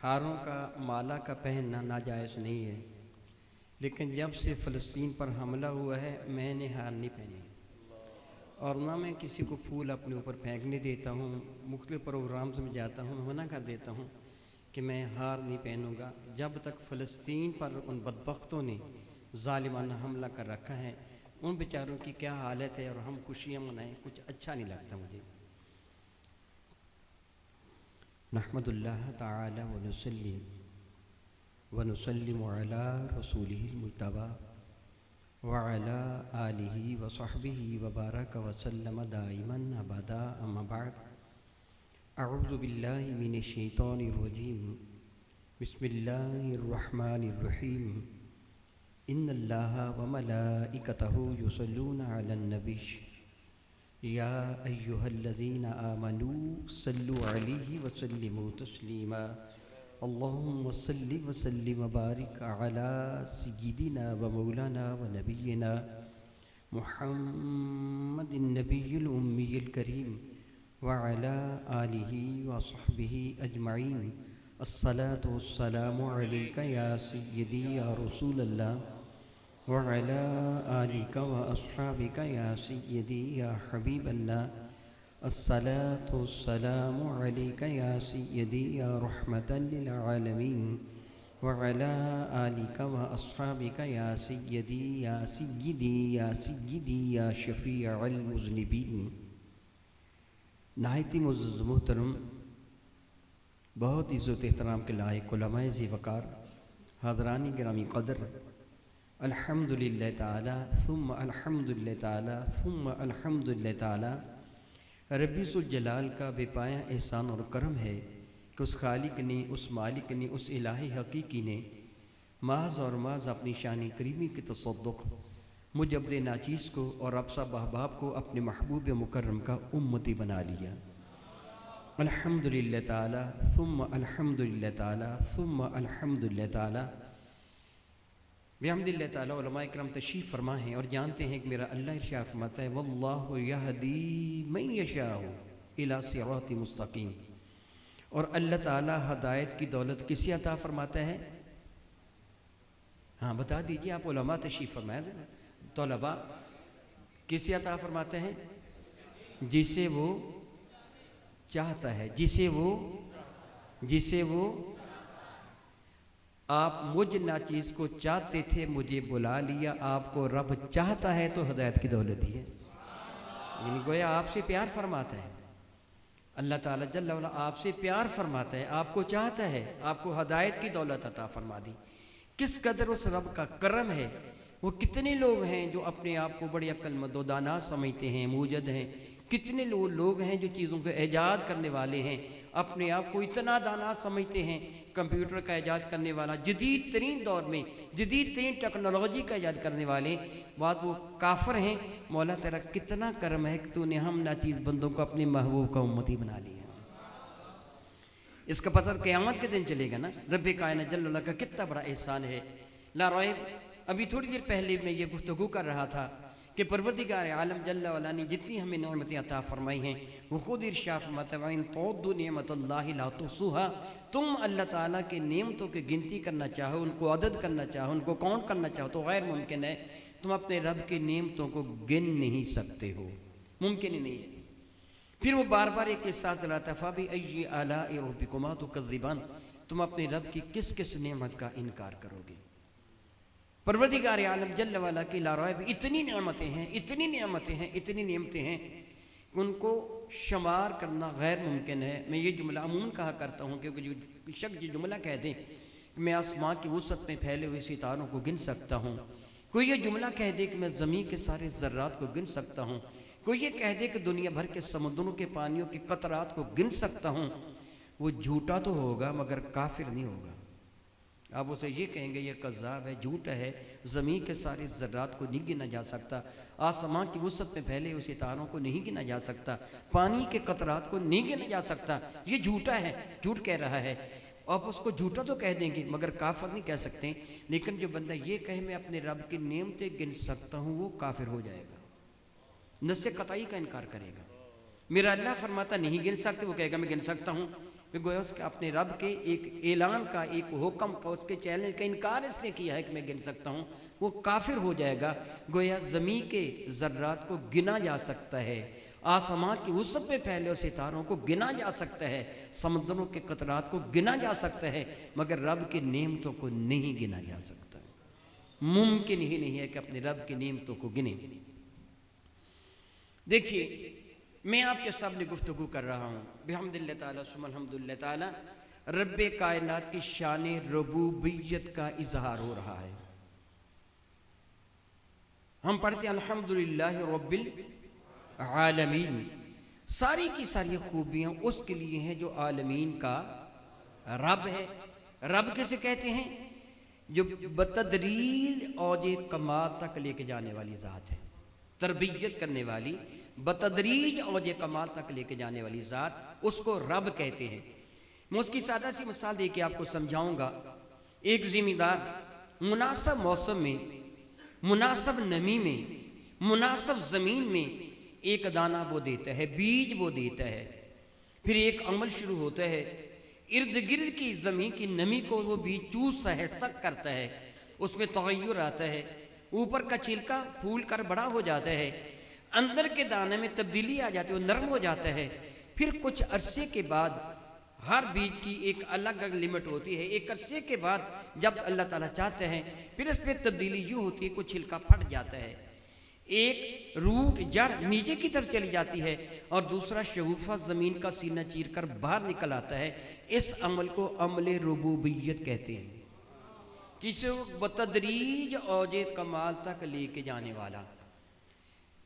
ہاروں کا مالا کا پہننا ناجائز نہیں ہے، لیکن جب سے فلسطین پر حملہ ہوا ہے میں نے ہار نہیں پہنے، اور نہ میں کسی کو پھول اپنے اوپر پھینکنے دیتا ہوں۔ مختلف پروگرامز میں جاتا ہوں، میں منع کر دیتا ہوں کہ میں ہار نہیں پہنوں گا جب تک فلسطین پر ان بدبختوں نے ظالمانہ حملہ کر رکھا ہے۔ ان بیچاروں کی کیا حالت ہے اور ہم خوشیاں منائیں، کچھ اچھا نہیں لگتا مجھے۔ نحمد اللہ تعالی ونسلم علی رسولہ المجتبی وعلی آلہ وصحبہ وبارک وسلم دائما ابدا، اما بعد۔ اعوذ باللہ من الشیطان الرجیم، بسم اللہ الرحمن الرحیم۔ ان اللہ وملائکتہ یصلون علی النبی یا ایہا الذین آمنوا صلوا علیہ وسلموا تسلیما۔ اللہم صل وسلم وبارک علی سیدنا ومولانا ونبینا محمد النبی الامی الکریم وعلی آلہ وصحبہ اجمعین۔ الصلاة والسلام علیک یا سیدی یا رسول اللہ وعلی آلک واصحابک یا سیدی یا حبیب اللہ۔ الصلاة والسلام علیک یا سیدی یا رحمتا للعالمین وعلی آلک واصحابک یا سیدی یا سیدی یا سیدی یا شفیع المذنبین۔ نہایت معزز محترم، بہت عزت و احترام کے لائق علماء ذی وقار، حاضران گرامی قدر، الحمدللہ تعالی ثم الحمدللہ تعالی ثم الحمدللہ تعالی۔ ربی ذوالجلال کا بے پایہ احسان اور کرم ہے کہ اس خالق نے، اس مالک نے، اس الہ حقیقی نے محض اور محض اپنی شان کریمی کے تصدق مجھ عبد ناچیز کو اور آپ سب احباب کو اپنے محبوب مکرم کا امتی بنا لیا۔ الحمدللہ تعالی ثم الحمدللہ تعالی ثم الحمدللہ تعالی۔ بحمد اللہ تعالی علماء اکرام تشریف فرما ہیں اور جانتے ہیں کہ میرا اللہ ارشاد فرماتا ہے واللہ یہدی من یشاء الی صراط مستقیم، اور اللہ تعالی ہدایت کی دولت کسی عطا فرماتا ہے؟ ہاں بتا دیجئے آپ علماء تشریف فرمائیں، طلباء، کسی عطا فرماتا ہے؟ جسے وہ چاہتا ہے، جسے وہ آپ مجھ ناچیز کو چاہتے تھے، مجھے بلا لیا، آپ کو رب چاہتا ہے تو ہدایت کی دولت دی ہے۔ یعنی گویا آپ سے پیار فرماتا ہے اللہ تعالیٰ جل وعلا، آپ سے پیار فرماتا ہے، آپ کو چاہتا ہے، آپ کو ہدایت کی دولت عطا فرما دی۔ کس قدر اس رب کا کرم ہے۔ وہ کتنے لوگ ہیں جو اپنے آپ کو بڑی عقل مند و دانا سمجھتے ہیں، موجد ہیں، کتنے لوگ ہیں جو چیزوں کو ایجاد کرنے والے ہیں، اپنے آپ کو اتنا دانا سمجھتے ہیں۔ کمپیوٹر کا ایجاد کرنے والا، جدید ترین دور میں جدید ترین ٹیکنالوجی کا ایجاد کرنے والے، بعد وہ کافر ہیں۔ مولا تیرا کتنا کرم ہے کہ تو نے ہم ناچیز بندوں کو اپنے محبوب کا امتی بنا لیا۔ اس کا پتہ قیامت کے دن چلے گا نا، رب کائنات جل اللہ کا کتنا بڑا احسان ہے۔ لا ریب، ابھی تھوڑی دیر پہلے میں یہ گفتگو کر رہا تھا کہ پروردگار عالم جل وعلا نے جتنی ہمیں نعمتیں عطا فرمائی ہیں وہ خود ارشاد فرماتا ہے وَإِن تُعُدُّوا نِعْمَتَ اللَّهِ لَا تُحْصُوهَا۔ تم اللہ تعالیٰ کے نعمتوں کی گنتی کرنا چاہو، ان کو عدد کرنا چاہو، ان کو کاؤنٹ کرنا چاہو تو غیر ممکن ہے۔ تم اپنے رب کی نعمتوں کو گن نہیں سکتے ہو، ممکن ہی نہیں ہے۔ پھر وہ بار بار ایک ساتھ دلاتا ہے فَبِأَيِّ آلَاءِ رَبِّكُمَا تُكَذِّبَانِ۔ تم اپنے رب کی کس کس نعمت کا انکار کرو گے؟ پروردگار عالم جل وعلا کی لا ریب اتنی نعمتیں ہیں، اتنی نعمتیں ہیں، اتنی نعمتیں ہیں، ان کو شمار کرنا غیر ممکن ہے۔ میں یہ جملہ عموماً کہا کرتا ہوں کہ جو شخص یہ جملہ کہہ دیں کہ میں آسمان کی وسعت میں پھیلے ہوئے ستاروں کو گن سکتا ہوں، کوئی یہ جملہ کہہ دے کہ میں زمین کے سارے ذرات کو گن سکتا ہوں، کوئی یہ کہہ دے کہ دنیا بھر کے سمندروں کے پانیوں کے قطرات کو گن سکتا ہوں، وہ جھوٹا تو ہوگا مگر کافر نہیں ہوگا۔ آپ اسے یہ کہیں گے یہ کذاب ہے، جھوٹا ہے، زمین کے سارے ذرات کو نہیں گنا جا سکتا، آسمان کی وسعت میں پھیلے ہوئے ستاروں کو نہیں گنا جا سکتا، پانی کے قطرات کو نہیں گنا جا سکتا، یہ جھوٹا ہے، جھوٹ کہہ رہا ہے۔ آپ اس کو جھوٹا تو کہہ دیں گے مگر کافر نہیں کہہ سکتے۔ لیکن جو بندہ یہ کہے میں اپنے رب کی نعمتیں گن سکتا ہوں، وہ کافر ہو جائے گا، نص قطعی کا انکار کرے گا۔ میرا اللہ فرماتا نہیں گن سکتے، وہ کہے گا میں گن سکتا ہوں۔ گویا اس کے اپنے رب کے ایک اعلان کا، ایک حکم کا، اس کے چیلنج کا انکار اس نے کیا ہے کہ میں گن سکتا ہوں، وہ کافر ہو جائے گا۔ گویا زمین کے ذرات کو گنا جا سکتا ہے، آسمان کی وسعت میں پھیلے ہوئے ستاروں کو گنا جا سکتا ہے، سمندروں کے قطرات کو گنا جا سکتا ہے، مگر رب کی نعمتوں کو نہیں گنا جا سکتا۔ ممکن ہی نہیں ہے کہ اپنے رب کی نعمتوں کو گنے۔ دیکھیے، میں آپ کے سامنے گفتگو کر رہا ہوں بحمد اللہ تعالیٰ ثم الحمد للہ تعالیٰ، رب کائنات کی شان ربوبیت کا اظہار ہو رہا ہے۔ ہم پڑھتے ہیں الحمدللہ رب العالمین، ساری کی ساری خوبیاں اس کے لیے ہیں جو عالمین کا رب ہے۔ رب کیسے کہتے ہیں؟ جو بتدریج اوج کمال تک لے کے جانے والی ذات ہے، تربیت کرنے والی، بتدریج اوج کمال تک لے کے جانے والی ذات، اس کو رب کہتے ہیں۔ میں اس کی سادہ سی مثال دے کے آپ کو سمجھاؤں گا۔ ایک ذمہ دار مناسب موسم میں، مناسب نمی میں، مناسب زمین میں ایک دانہ بو دیتا ہے، بیج بو دیتا ہے، پھر ایک عمل شروع ہوتا ہے، ارد گرد کی زمین کی نمی کو وہ بیج چوستا ہے، سک کرتا ہے، اس میں تغیر آتا ہے، اوپر کا چھلکا پھول کر بڑا ہو جاتا ہے، اندر کے دانے میں تبدیلی آ جاتی ہے، وہ نرم ہو جاتا ہے۔ پھر کچھ عرصے کے بعد، ہر بیج کی ایک الگ لمٹ ہوتی ہے، ایک عرصے کے بعد جب اللہ تعالیٰ چاہتے ہیں پھر اس پہ تبدیلی یوں ہوتی ہے، کچھ چھلکا پھٹ جاتا ہے، ایک روٹ جڑ نیچے کی طرف چلی جاتی ہے اور دوسرا شگوفہ زمین کا سینہ چیر کر باہر نکل آتا ہے۔ اس عمل کو عمل ربوبیت کہتے ہیں، کسی بتدریج اوج کمال تک لے کے جانے والا۔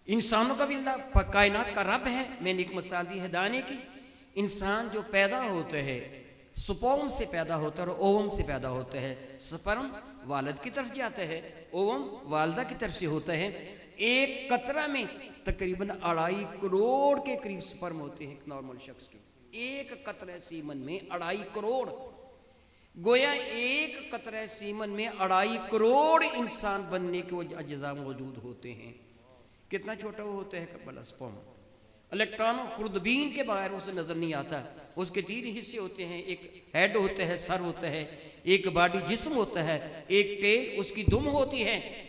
انسانوں کا بھی اللہ کائنات کا رب ہے۔ میں نے ایک مثال دی ہے دانے کی۔ انسان جو پیدا ہوتا ہے، سپرم سے پیدا ہوتا ہے اور اوم سے پیدا ہوتا ہے۔ سپرم والد کی طرف جاتا ہے، اوم والدہ کی طرف سے ہوتا ہے۔ ایک قطرہ میں تقریباً 2.5 کروڑ کے قریب سپرم ہوتے ہیں ایک نارمل شخص کے۔ ایک قطرہ سیمن میں 2.5 کروڑ، گویا ایک قطرہ سیمن میں 2.5 کروڑ انسان بننے کے اجزاء موجود ہوتے ہیں۔ کتنا چھوٹا وہ ہوتا ہے بلا سپرم، الیکٹرانوں خوردبین کے بغیر اسے نظر نہیں آتا۔ اس کے 3 حصے ہوتے ہیں، ایک ہیڈ ہوتا ہے، سر ہوتا ہے، ایک باڈی جسم ہوتا ہے، ایک ٹیل اس کی دم ہوتی ہے۔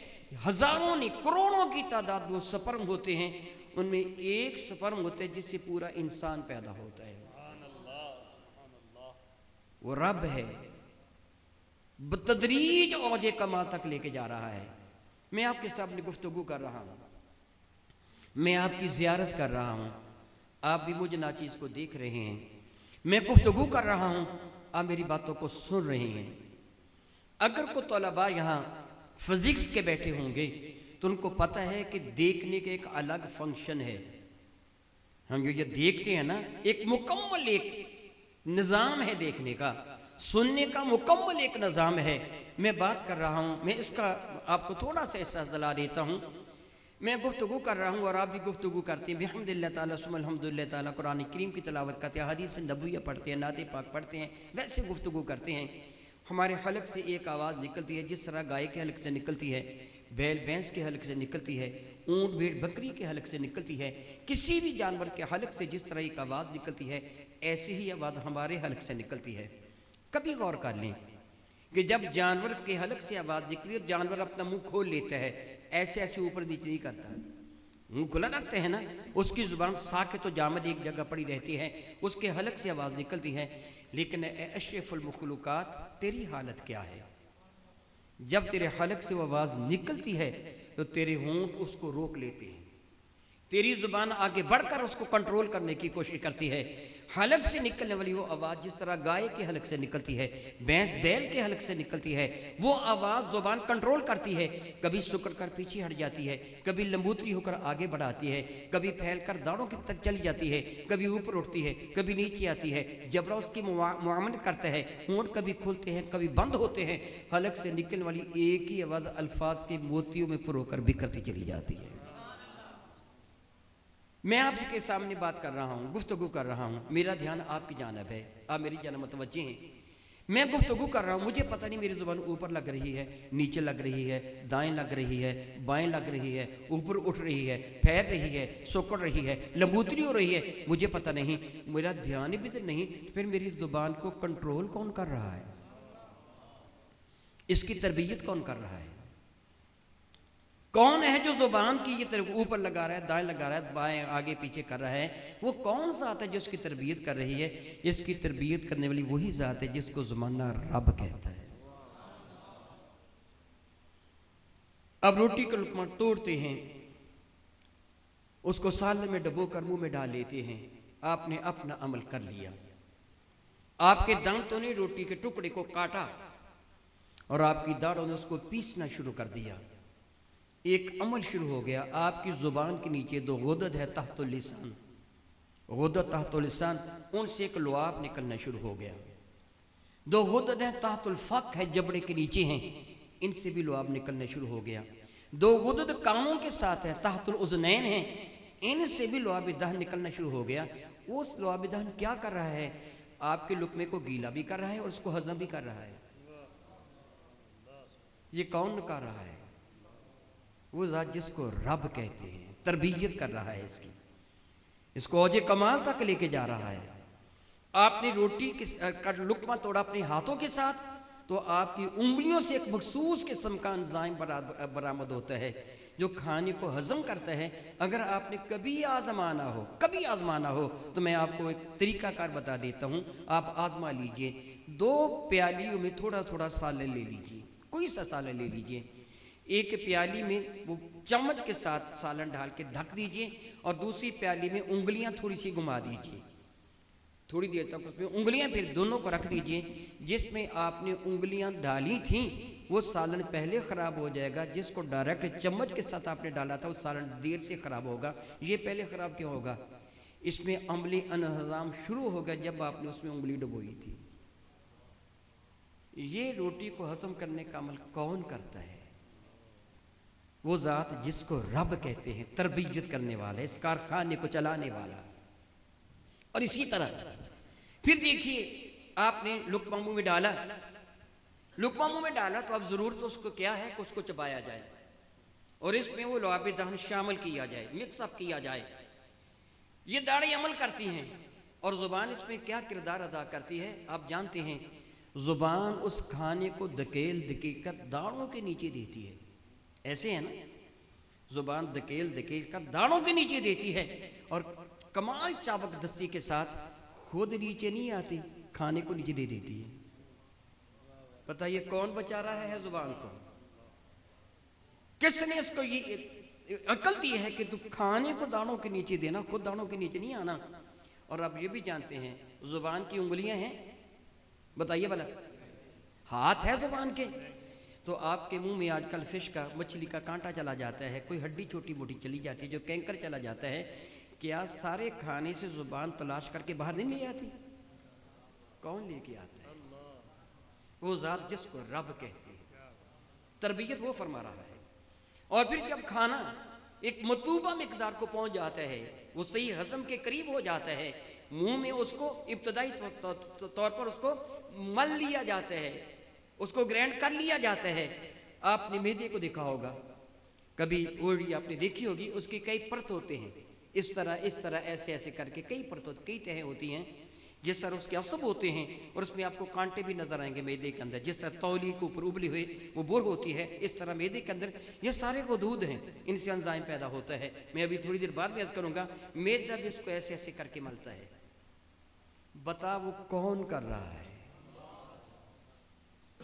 ہزاروں نہیں کروڑوں کی تعداد وہ سپرم ہوتے ہیں، ان میں ایک سپرم ہوتا ہے جس سے پورا انسان پیدا ہوتا ہے۔ وہ رب ہے، بتدریج اوج کمال تک لے کے جا رہا ہے۔ میں آپ کے سامنے گفتگو کر رہا ہوں، میں آپ کی زیارت کر رہا ہوں، آپ بھی مجھ ناچیز کو دیکھ رہے ہیں، میں گفتگو کر رہا ہوں، آپ میری باتوں کو سن رہے ہیں۔ اگر کوئی طلباء یہاں فزکس کے بیٹھے ہوں گے تو ان کو پتہ ہے کہ دیکھنے کے ایک الگ فنکشن ہے۔ ہم جو یہ دیکھتے ہیں نا، ایک مکمل ایک نظام ہے دیکھنے کا، سننے کا مکمل ایک نظام ہے۔ میں بات کر رہا ہوں، میں اس کا آپ کو تھوڑا سا احساس دلا دیتا ہوں۔ میں گفتگو کر رہا ہوں اور آپ بھی گفتگو کرتے ہیں بحمد اللہ تعالیٰ ثم الحمد للہ تعالیٰ، قرآن کریم کی تلاوت کرتے ہیں، حدیث نبویہ پڑھتے ہیں، نعت پاک پڑھتے ہیں، ویسے گفتگو کرتے ہیں۔ ہمارے حلق سے ایک آواز نکلتی ہے جس طرح گائے کے حلق سے نکلتی ہے، بیل بھینس کے حلق سے نکلتی ہے، اونٹ بھیڑ بکری کے حلق سے نکلتی ہے، کسی بھی جانور کے حلق سے جس طرح ایک آواز نکلتی ہے ایسی ہی آواز ہمارے حلق سے نکلتی ہے۔ کبھی غور کر لیں کہ جب جانور کے حلق سے آواز نکلی اور جانور اپنا منہ کھول لیتا ہے، ایسے ایسے اوپر نیچے نہیں کرتا، منہ کھلا رکھتے ہیں نا، اس کی زبان ساکت و جامد ایک جگہ پڑی رہتی ہے، اس کے حلق سے آواز نکلتی ہے۔ لیکن اے اشرف المخلوقات، تیری حالت کیا ہے؟ جب تیرے حلق سے وہ آواز نکلتی ہے تو تیرے ہونٹ اس کو روک لیتے ہیں، تیری زبان آگے بڑھ کر اس کو کنٹرول کرنے کی کوشش کرتی ہے۔ حلق سے نکلنے والی وہ آواز جس طرح گائے کے حلق سے نکلتی ہے، بھینس بیل کے حلق سے نکلتی ہے، وہ آواز زبان کنٹرول کرتی ہے، کبھی سکڑ کر پیچھے ہٹ جاتی ہے، کبھی لمبوتری ہو کر آگے بڑھاتی ہے، کبھی پھیل کر داڑوں کی تک چلی جاتی ہے، کبھی اوپر اٹھتی ہے، کبھی نیچے آتی ہے، جبرا اس کی معاملت کرتا ہے، ہونٹ کبھی کھلتے ہیں کبھی بند ہوتے ہیں، حلق سے نکلنے والی ایک ہی آواز الفاظ کے موتیوں میں پرو کر بکھرتی چلی جاتی ہے۔ میں آپ کے سامنے بات کر رہا ہوں، گفتگو کر رہا ہوں، میرا دھیان آپ کی جانب ہے، آپ میری جانب متوجہ ہیں۔ میں گفتگو کر رہا ہوں، مجھے پتہ نہیں میری زبان اوپر لگ رہی ہے، نیچے لگ رہی ہے، دائیں لگ رہی ہے، بائیں لگ رہی ہے، اوپر اٹھ رہی ہے، پھیر رہی ہے، سکڑ رہی ہے، لمبوتری ہو رہی ہے، مجھے پتہ نہیں، میرا دھیان بھی تو نہیں، پھر میری زبان کو کنٹرول کون کر رہا ہے؟ اس کی تربیت کون کر رہا ہے؟ کون ہے جو زبان کی یہ اوپر لگا رہا ہے، دائیں لگا رہا ہے، بائیں آگے پیچھے کر رہا ہے؟ وہ کون ذات ہے جو اس کی تربیت کر رہی ہے؟ اس کی تربیت کرنے والی وہی ذات ہے جس کو زمانہ رب کہتا ہے۔ اب روٹی کا لقمہ توڑتے ہیں، اس کو سالن میں ڈبو کر منہ میں ڈال لیتے ہیں۔ آپ نے اپنا عمل کر لیا، آپ کے دانتوں نے روٹی کے ٹکڑے کو کاٹا اور آپ کی داڑھوں نے اس کو پیسنا شروع کر دیا۔ ایک عمل شروع ہو گیا۔ آپ کی زبان کے نیچے دو غدد ہے تحت اللسان، غدد تحت اللسان، ان سے ایک لعاب نکلنا شروع ہو گیا۔ دو غدد ہیں تحت الفک ہے، جبڑے کے نیچے ہیں، ان سے بھی لعاب نکلنا شروع ہو گیا۔ دو غدد کانوں کے ساتھ ہیں، تحت الاذنین ہیں، ان سے بھی لعاب دہن نکلنا شروع ہو گیا۔ وہ لعاب دہن کیا کر رہا ہے؟ آپ کے لقمے کو گیلا بھی کر رہا ہے اور اس کو ہضم بھی کر رہا ہے۔ یہ کون کر رہا ہے؟ وہ ذات جس کو رب کہتے ہیں، تربیت کر رہا ہے، اس کو اوج کمال تک لے کے جا رہا ہے۔ آپ نے روٹی کا لقمہ توڑا اپنے ہاتھوں کے ساتھ تو آپ کی انگلیوں سے ایک مخصوص قسم کا انزائم برآمد ہوتا ہے جو کھانے کو ہضم کرتا ہے۔ اگر آپ نے کبھی آزمانا ہو تو میں آپ کو ایک طریقہ کار بتا دیتا ہوں۔ آپ آزما لیجئے، 2 پیالیوں میں تھوڑا تھوڑا سالن لے لیجئے، کوئی سا سالن لے لیجئے، ایک پیالی میں وہ چمچ کے ساتھ سالن ڈال کے ڈھک دیجئے اور دوسری پیالی میں انگلیاں تھوڑی سی گھما دیجئے، تھوڑی دیر تک اس میں انگلیاں پھر دونوں کو رکھ دیجئے۔ جس میں آپ نے انگلیاں ڈالی تھیں وہ سالن پہلے خراب ہو جائے گا، جس کو ڈائریکٹ چمچ کے ساتھ آپ نے ڈالا تھا وہ سالن دیر سے خراب ہوگا۔ یہ پہلے خراب کیوں ہوگا؟ اس میں عملی انہضام شروع ہوگا جب آپ نے اس میں انگلی ڈبوئی تھی۔ یہ روٹی کو ہضم کرنے کا عمل کون کرتا ہے؟ وہ ذات جس کو رب کہتے ہیں، تربیت کرنے والا، اس کارخانے کو چلانے والا۔ اور اسی طرح پھر دیکھیے، آپ نے لقمہ منہ میں ڈالا، تو اب ضرور تو اس کو کیا ہے کہ اس کو چبایا جائے اور اس میں وہ لعاب دہن شامل کیا جائے، مکس اپ کیا جائے۔ یہ داڑھی عمل کرتی ہیں اور زبان اس میں کیا کردار ادا کرتی ہے آپ جانتے ہیں؟ زبان اس کھانے کو دھکیل کر داڑھوں کے نیچے دیتی ہے، ایسے ہے نا، زبان دھکیل کر داڑھوں کے نیچے دیتی ہے اور کمال چابک دستی کے ساتھ خود نیچے نہیں آتی، کھانے کو نیچے دے دیتی ہے۔ پتہ یہ کون بچا رہا ہے زبان کو؟ کس نے اس کو یہ عقل دی ہے کہ تو کھانے کو داڑھوں کے نیچے دینا، خود داڑھوں کے نیچے نہیں آنا؟ اور آپ یہ بھی جانتے ہیں زبان کی انگلیاں ہیں، بتائیے بھلا، ہاتھ ہے زبان کے، تو آپ کے منہ میں آج کل فش کا، مچھلی کا کانٹا چلا جاتا ہے، کوئی ہڈی چھوٹی موٹی چلی جاتی ہے، جو کینکر چلا جاتا ہے، کیا سارے کھانے سے زبان تلاش کر کے باہر نہیں لے آتی؟ کون لے کے آتا ہے؟ وہ ذات جس کو رب کہتے ہیں، تربیت وہ فرما رہا ہے۔ اور پھر جب کھانا ایک مطلوبہ مقدار کو پہنچ جاتا ہے، وہ صحیح ہضم کے قریب ہو جاتا ہے، منہ میں اس کو ابتدائی طور پر اس کو مل لیا جاتا ہے، اس کو گرینڈ کر لیا جاتا ہے۔ آپ نے میدے کو دیکھا ہوگا، کبھی اوڑی آپ نے دیکھی ہوگی، اس کے کئی پرت ہوتے ہیں، اس طرح ایسے کر کے کئی پرت ہوتی، کئی تہیں ہوتی ہیں، جس طرح اس کے عصب ہوتے ہیں اور اس میں آپ کو کانٹے بھی نظر آئیں گے میدے کے اندر، جس طرح تولی کے اوپر ابلی ہوئی وہ بور ہوتی ہے، اس طرح میدے کے اندر یہ سارے غدود ہیں، ان سے انزائم پیدا ہوتا ہے۔ میں ابھی تھوڑی دیر بعد میں عرض کروں گا، میدا بھی اس کو ایسے کر کے ملتا ہے۔ بتا وہ کون کر رہا ہے؟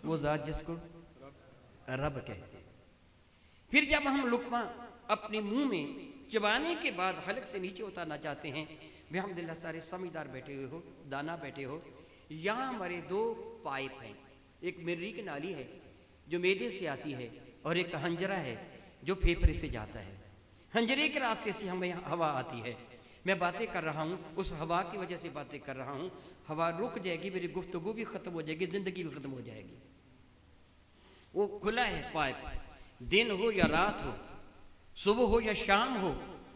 وہ ذات جس کو رب کہتے ہیں۔ پھر جب ہم لقمہ اپنے منہ میں چبانے کے بعد حلق سے نیچے اتارنا چاہتے ہیں، الحمدللہ سارے سمجھدار بیٹھے ہوئے ہو، دانا بیٹھے ہو، یہاں ہمارے 2 پائپ ہیں، ایک مری کی نالی ہے جو میدے سے آتی ہے اور ایک ہنجرہ ہے جو پھیپھڑے سے جاتا ہے۔ ہنجرے کے راستے سے ہمیں ہوا آتی ہے، میں باتیں کر رہا ہوں، اس ہوا کی وجہ سے باتیں کر رہا ہوں، ہوا رک جائے گی، میری گفتگو بھی ختم ہو جائے گی، زندگی بھی ختم ہو جائے گی۔ وہ کھلا ہے پائپ، دن ہو یا رات ہو، صبح ہو یا شام ہو،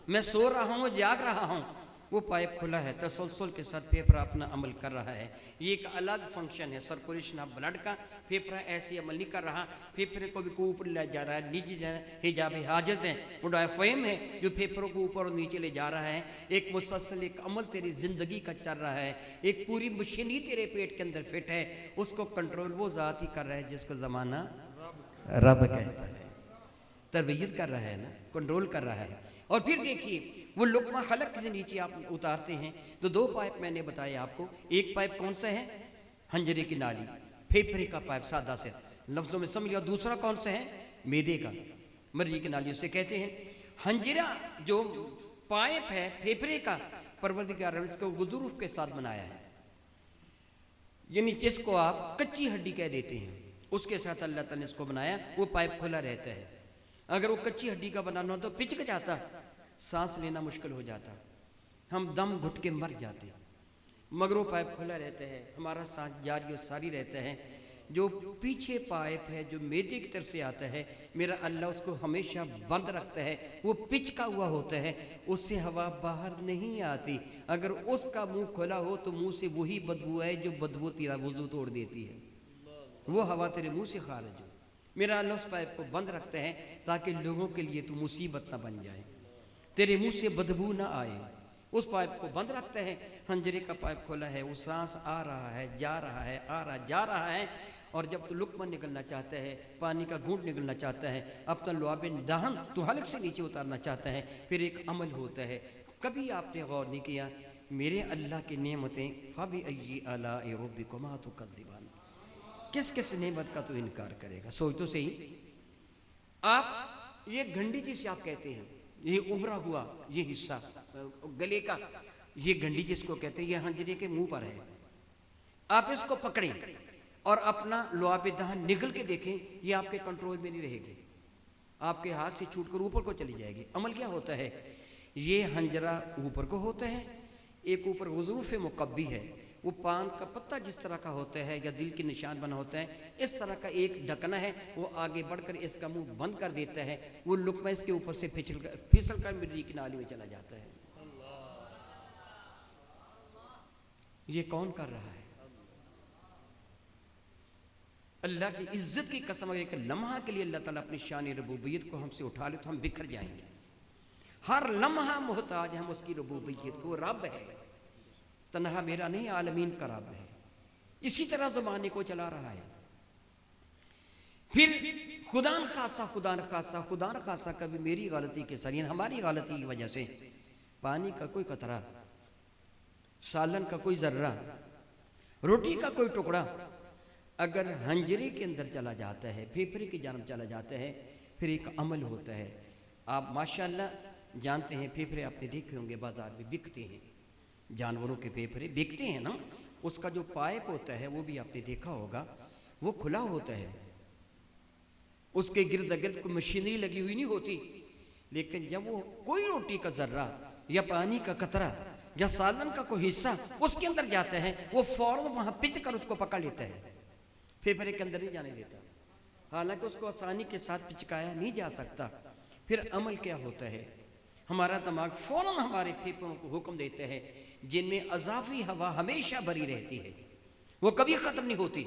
میں سو رہا ہوں جاگ رہا ہوں، وہ پائپ کھلا ہے، تسلسل کے ساتھ پھیپھڑا اپنا عمل کر رہا ہے. یہ ایک الگ فنکشن ہے سرکولیشن آف بلڈ کا. پھیپھڑا ایسے عمل نہیں کر رہا، پھیپھڑے کو بھی اوپر لے جا رہا ہے، نیچے جا رہا ہے. حجاب حاجز ہے، وہ ڈائفرام ہے جو پھیپھڑوں کو اوپر اور نیچے لے جا رہا ہے. ایک مسلسل ایک عمل تیری زندگی کا چل رہا ہے، ایک پوری مشینری تیرے پیٹ کے اندر فٹ ہے. اس کو کنٹرول وہ ذات ہی کر رہا ہے جس کو زمانہ رب کہتا ہے. تربیت کر رہا ہے نا، کنٹرول کر رہا ہے. اور پھر دیکھیے وہ لقمہ حلق سے نیچے آپ اتارتے ہیں تو دو پائپ میں نے بتایا آپ کو. ایک پائپ کون سا ہے؟ ہنجرے کی نالی، پھیپھڑے کا پائپ سادہ سے لفظوں میں سمجھ لیا. دوسرا کون سا ہے؟ معدے کا، مرئی کی نالی اسے کہتے ہیں. ہنجرہ جو پائپ ہے پھیپھڑے کا، پروردگار نے اس کو غضروف کے ساتھ بنایا ہے، یعنی جس کو آپ کچی ہڈی کہہ دیتے ہیں، اس کے ساتھ اللہ تعالیٰ نے اس کو بنایا. وہ پائپ کھلا رہتا ہے. اگر وہ کچی ہڈی کا بنانا ہو تو پچک جاتا، سانس لینا مشکل ہو جاتا، ہم دم گھٹ کے مر جاتے. مگر وہ پائپ کھلا رہتا ہے، ہمارا سانس جاری و ساری رہتا ہے. جو پیچھے پائپ ہے جو معدے کی طرف سے آتا ہے، میرا اللہ اس کو ہمیشہ بند رکھتا ہے. وہ پچکا ہوا ہوتا ہے، اس سے ہوا باہر نہیں آتی. اگر اس کا منہ کھلا ہو تو منہ سے وہی بدبو ہے جو بدبو تیرا وضو توڑ دیتی ہے. وہ ہوا تیرے منہ سے خارج ہو. میرا اللہ اس پائپ کو بند رکھتا ہے تاکہ لوگوں کے لیے تو مصیبت نہ بن جائے، تیرے منہ سے بدبو نہ آئے. اس پائپ کو بند رکھتا ہے. ہنجرے کا پائپ کھولا ہے، وہ سانس آ رہا ہے، جا رہا ہے، آ رہا جا رہا ہے. اور جب تو لقمہ نگلنا چاہتا ہے، پانی کا گھونٹ نگلنا چاہتا ہے، اپنا لعاب دہن تو حلق سے نیچے اتارنا چاہتا ہے، پھر ایک عمل ہوتا ہے. کبھی آپ نے غور نہیں کیا میرے اللہ کی نعمتیں فَبِأَيِّ آلَاءِ رَبِّكُمَا تُكَذِّبَانِ، کس کس نعمت کا تو انکار کرے گا؟ سوچ تو صحیح. آپ یہ گھنڈی جسے آپ کہتے ہیں، یہ ابھرا ہوا یہ حصہ گلے کا، یہ گھنڈی جس کو کہتے ہیں، یہ ہنجرے کے منہ پر ہے. آپ اس کو پکڑیں اور اپنا لعاب دہن نگل کے دیکھیں، یہ آپ کے کنٹرول میں نہیں رہے گی، آپ کے ہاتھ سے چھوٹ کر اوپر کو چلی جائے گی. عمل کیا ہوتا ہے؟ یہ ہنجرہ اوپر کو ہوتا ہے، ایک اوپر غضروف مقبی ہے، وہ پان کا پتہ جس طرح کا ہوتا ہے یا دل کے نشان بنا ہوتا ہے، اس طرح کا ایک ڈھکنا ہے. وہ آگے بڑھ کر اس کا منہ بند کر دیتا ہے. وہ لقمہ اس کے اوپر سے پھسل کر مرئی کی نالی میں چلا جاتا ہے. یہ کون کر رہا ہے؟ اللہ کی عزت کی قسم، ایک لمحہ کے لیے اللہ تعالیٰ اپنی شان ربوبیت کو ہم سے اٹھا لے تو ہم بکھر جائیں گے. ہر لمحہ محتاج ہم اس کی ربوبیت کو. رب ہے، تنہا میرا نہیں، عالمین کا رب ہے. اسی طرح زمانے کو چلا رہا ہے. پھر خدا نخواستہ کبھی میری غلطی کے ساتھ، ہماری غلطی کی وجہ سے پانی کا کوئی قطرہ، سالن کا کوئی ذرہ، روٹی کا کوئی ٹکڑا اگر ہنجرے کے اندر چلا جاتا ہے، پھیپھڑے کی جانب چلا جاتا ہے، پھر ایک عمل ہوتا ہے. آپ ماشاءاللہ جانتے ہیں پھیپھڑے آپ نے دیکھے ہوں گے بازار میں بکتے ہیں، جانوروں کے پھیپھڑے بکتے ہیں نا. اس کا جو پائپ ہوتا ہے وہ بھی آپ نے دیکھا ہوگا، وہ کھلا ہوتا ہے، اس کے گرد گرد کوئی مشینری لگی ہوئی نہیں ہوتی. لیکن جب وہ کوئی روٹی کا ذرہ یا پانی کا قطرہ یا سالن کا کوئی حصہ اس کے اندر جاتا ہے، وہ فوراً وہاں پچ کر اس کو پکڑ لیتا ہے، پھیپھڑے کے اندر نہیں جانے دیتا. حالانکہ اس کو آسانی کے ساتھ پچکایا نہیں جا سکتا. پھر عمل کیا ہوتا ہے؟ ہمارا دماغ فوراً ہمارے پھیپھڑوں کو حکم دیتا ہے جن میں اضافی ہوا ہمیشہ بھری رہتی ہے، وہ کبھی ختم نہیں ہوتی.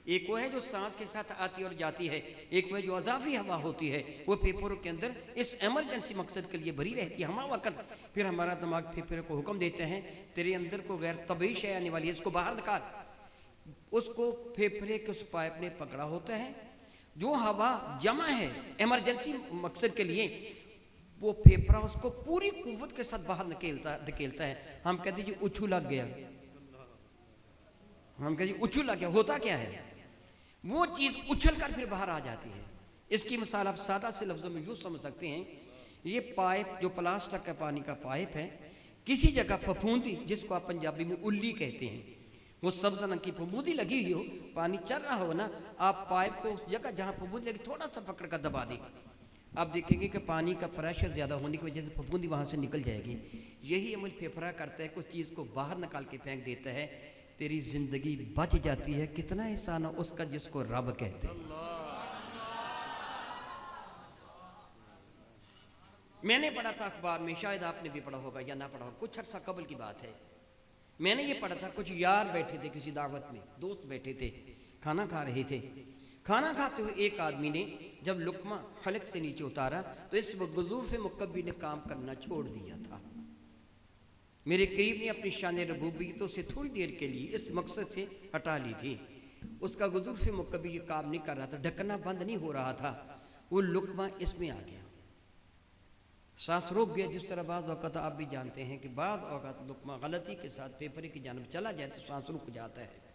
ایک وہ ہے جو سانس کے ساتھ آتی اور جاتی ہے، ایک وہ جو اضافی ہوا ہوتی ہے، وہ پھیپھڑوں کے اندر اس ایمرجنسی مقصد کے لیے بھری رہتی ہے ہمہ وقت. پھر ہمارا دماغ پھیپھڑے کو حکم دیتے ہیں تیرے اندر کو غیر طبعی شے آنے والی ہے، اس کو باہر نکال. اس کو پھیپھڑے کے اس پائپ نے پکڑا ہوتا ہے، جو ہوا جمع ہے ایمرجنسی مقصد کے لیے، وہ پھیپھڑا اس کو پوری قوت کے ساتھ باہر دھکیلتا ہے. ہم کہتے ہیں جی اچھو لگ گیا، ہم کہتے ہیں اچھو لگ گیا. ہوتا کیا ہے؟ وہ چیز اچھل کر پھر باہر آ جاتی ہے. اس کی مثال آپ سادہ سے لفظوں میں یوں سمجھ سکتے ہیں، یہ پائپ جو پلاسٹک کا پانی کا پائپ ہے، کسی جگہ پھپھوندی جس کو آپ پنجابی میں الی کہتے ہیں، وہ سبز رنگ کی پھپھوندی لگی ہوئی ہو، پانی چل رہا ہو نا، آپ پائپ کو اس جگہ جہاں پھپھوندی لگی تھوڑا سا پکڑ کر دبا دیں، آپ دیکھیں گے کہ پانی کا پریشر زیادہ ہونے کی وجہ سے پھپھوندی وہاں سے نکل جائے گی. یہی عمل پھیپھڑا کرتا ہے، کچھ چیز کو باہر نکال کے پھینک دیتا ہے، تیری زندگی بچ جاتی ہے. کتنا احسان ہے اس کا جس کو رب کہتے ہیں. میں نے پڑھا تھا اخبار میں، شاید آپ نے بھی پڑھا ہوگا یا نہ پڑھا ہوگا، کچھ عرصہ قبل کی بات ہے، میں نے یہ پڑھا تھا، کچھ یار بیٹھے تھے کسی دعوت میں، دوست بیٹھے تھے، کھانا کھا رہے تھے، کھانا کھاتے ہوئے ایک آدمی نے جب لقمہ حلق سے نیچے اتارا تو اس گزوف مکبی نے کام کرنا چھوڑ دیا تھا۔ میرے قریب نے اپنی شان ربوبیت سے تھوڑی دیر کے لیے اس مقصد سے ہٹا لی تھی، اس کا گزوف مکبی یہ کام نہیں کر رہا تھا، ڈھکنا بند نہیں ہو رہا تھا، وہ لقمہ اس میں آ گیا، سانس روک گیا۔ جس طرح بعض اوقات آپ بھی جانتے ہیں کہ بعض اوقات لقمہ غلطی کے ساتھ پیپرے کی جانب چلا جائے تو سانس رک جاتا ہے،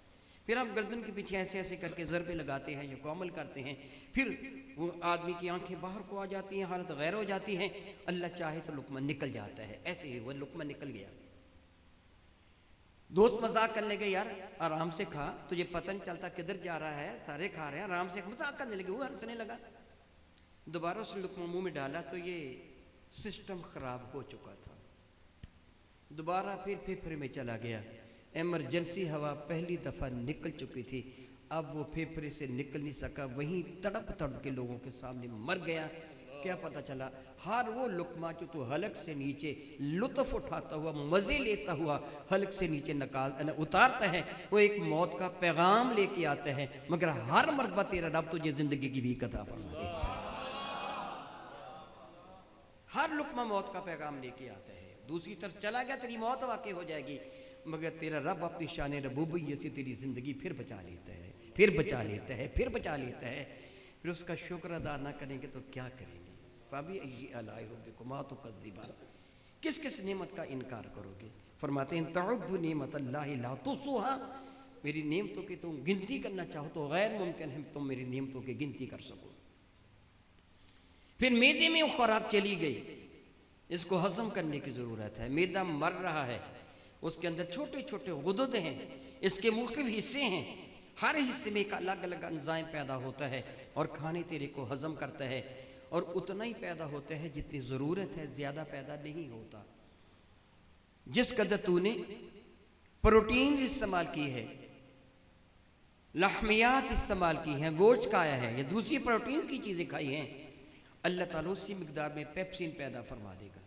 پھر آپ گردن کے پیچھے ایسے ایسے کر کے ضربے لگاتے ہیں یا کومل کرتے ہیں، پھر وہ آدمی کی آنکھیں باہر کو آ جاتی ہیں، حالت غیر ہو جاتی ہے، اللہ چاہے تو لقمہ نکل جاتا ہے، ایسے ہی وہ لقمہ نکل گیا۔ دوست مذاق کرنے لگے، یار آرام سے کھا، تجھے پتہ نہیں چلتا کدھر جا رہا ہے، سارے کھا رہے ہیں، آرام سے مذاق کرنے لگے، وہ ہنسنے لگا۔ دوبارہ اس لقمہ منہ میں ڈالا تو یہ سسٹم خراب ہو چکا تھا، دوبارہ پھر پھیپھڑے میں چلا گیا، ایمرجنسی ہوا پہلی دفعہ نکل چکی تھی، اب وہ پھیپھڑے سے نکل نہیں سکا، وہیں تڑپ تڑپ کے لوگوں کے سامنے مر گیا۔ کیا پتہ چلا؟ ہر وہ لقمہ جو تو حلق سے نیچے لطف اٹھاتا ہوا، مزے لیتا ہوا حلق سے نیچے اتارتا ہے، وہ ایک موت کا پیغام لے کے آتا ہے، مگر ہر مرتبہ تیرا رب تجھے زندگی کی بھی عطا فرما دیتا ہے، ہر لقمہ موت کا پیغام لے کے آتا ہے۔ دوسری طرف چلا گیا تیری موت واقع ہو جائے گی، مگر تیرا رب اپنی شان ربوبیت سے تیری زندگی پھر بچا لیتا ہے، پھر بچا لیتا ہے، پھر بچا لیتا ہے، پھر اس کا شکر ادا نہ کریں گے تو کیا کریں گے؟ فَبِأَيِّ آلَاءِ رَبِّكُمَا تُكَذِّبَانِ، کس کس نعمت کا انکار کرو گے؟ فرماتے ہیں تَعُدُّ نِعْمَتَ اللَّهِ لَا تُحْصُوهَا، میری نعمتوں کی تم گنتی کرنا چاہو تو غیر ممکن ہے تم میری نعمتوں کی گنتی کر سکو۔ پھر معدے میں وہ خوراک چلی گئی، اس کو ہضم کرنے کی ضرورت ہے، معدہ مر رہا ہے، اس کے اندر چھوٹے چھوٹے غدد ہیں، اس کے مختلف حصے ہیں، ہر حصے میں ایک الگ الگ انزائم پیدا ہوتا ہے اور کھانے تیرے کو ہضم کرتا ہے، اور اتنا ہی پیدا ہوتا ہے جتنی ضرورت ہے، زیادہ پیدا نہیں ہوتا۔ جس قدر تو نے پروٹین استعمال کی ہے، لحمیات استعمال کی ہیں، گوشت کھایا ہے یا دوسری پروٹین کی چیزیں کھائی ہیں، اللہ تعالیٰ اسی مقدار میں پیپسین پیدا فرما دے گا۔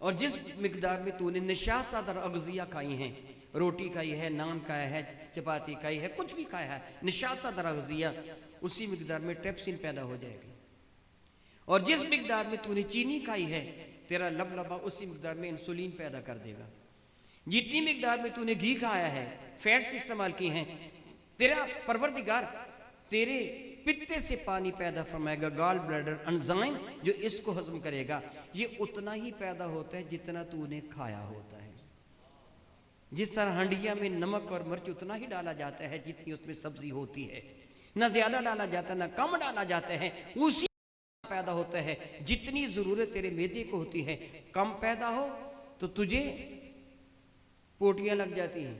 اور جس مقدار میں تو نے نشاط در اغذیہ کھائی ہیں، روٹی کھائی ہے، نان کھایا ہے، چپاتی کھائی ہے، کچھ بھی کھایا ہے، نشاط در اغذیہ، اسی مقدار میں ٹیپسین پیدا ہو جائے گی۔ اور جس مقدار میں تو نے چینی کھائی ہے، تیرا لبلبہ اسی مقدار میں انسولین پیدا کر دے گا۔ جتنی مقدار میں تو نے گھی کھایا ہے، فیٹس استعمال کی ہیں، تیرا پروردگار تیرے پتے سے پانی پیدا فرمائے گا، گال بلیڈر انزائم جو اس کو ہضم کرے گا، یہ اتنا ہی پیدا ہوتا ہے جتنا تو نے کھایا ہوتا ہے۔ جس طرح ہنڈیا میں نمک اور مرچ اتنا ہی ڈالا جاتا ہے جتنی اس میں سبزی ہوتی ہے، نہ زیادہ ڈالا جاتا ہے نہ کم ڈالا جاتا ہے، اسی پیدا ہوتا ہے جتنی ضرورت تیرے معدے کو ہوتی ہے۔ کم پیدا ہو تو تجھے پوٹیاں لگ جاتی ہیں،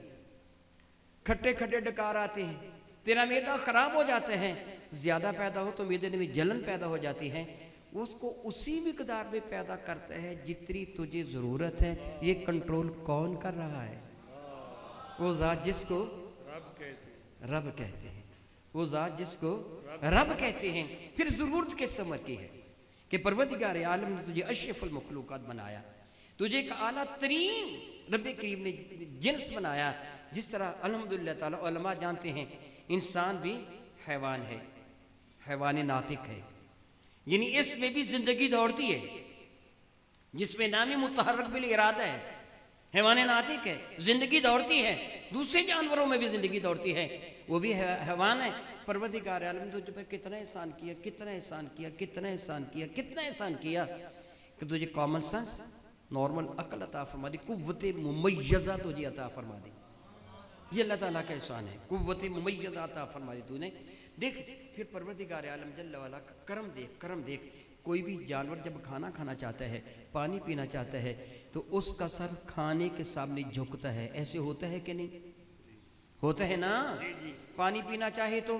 کھٹے کھٹے ڈکار آتے ہیں، تیرا معدہ خراب ہو جاتا ہے۔ زیادہ پیدا ہو تو معدے میں جلن پیدا ہو جاتی ہے، اس کو اسی مقدار میں پیدا کرتا ہے جتنی تجھے ضرورت ہے۔ یہ کنٹرول کون کر رہا ہے؟ وہ ذات جس کو رب کہتے ہیں، وہ ذات جس کو رب کہتے ہیں۔ پھر ضرورت کس سمر کی ہے کہ پروردگار عالم نے تجھے اشرف المخلوقات بنایا، تجھے ایک اعلیٰ ترین رب کریم نے جنس بنایا۔ جس طرح الحمدللہ تعالی علماء جانتے ہیں انسان بھی حیوان ہے، حیوان ناطق ہے، یعنی اس میں بھی زندگی دوڑتی ہے، جس میں نام متحرک بالارادہ ہے، حیوان ناطق ہے، زندگی دوڑتی ہے۔ دوسرے جانوروں میں بھی زندگی دوڑتی ہے، وہ بھی حیوان ہے۔ پروردگار عالم نے تجھ پر کتنا احسان کیا، کتنا احسان کیا، کتنا احسان کیا، کتنا احسان کیا کہ تجھے کامن سینس، نارمل عقل عطا فرما دی، قوت ممیزہ تجھے عطا فرما دی۔ یہ اللہ تعالیٰ کا احسان ہے، قوت ممیزہ عطا فرما دی تو نے۔ دیکھ پھر پروردگار عالم جل وعلا کا کرم دیکھ، کرم دیکھ۔ کوئی بھی جانور جب کھانا کھانا چاہتا ہے، پانی پینا چاہتا ہے، تو اس کا سر کھانے کے سامنے جھکتا ہے، ایسے ہوتا ہے کہ نہیں؟ ہوتا ہے نا؟ پانی پینا چاہے تو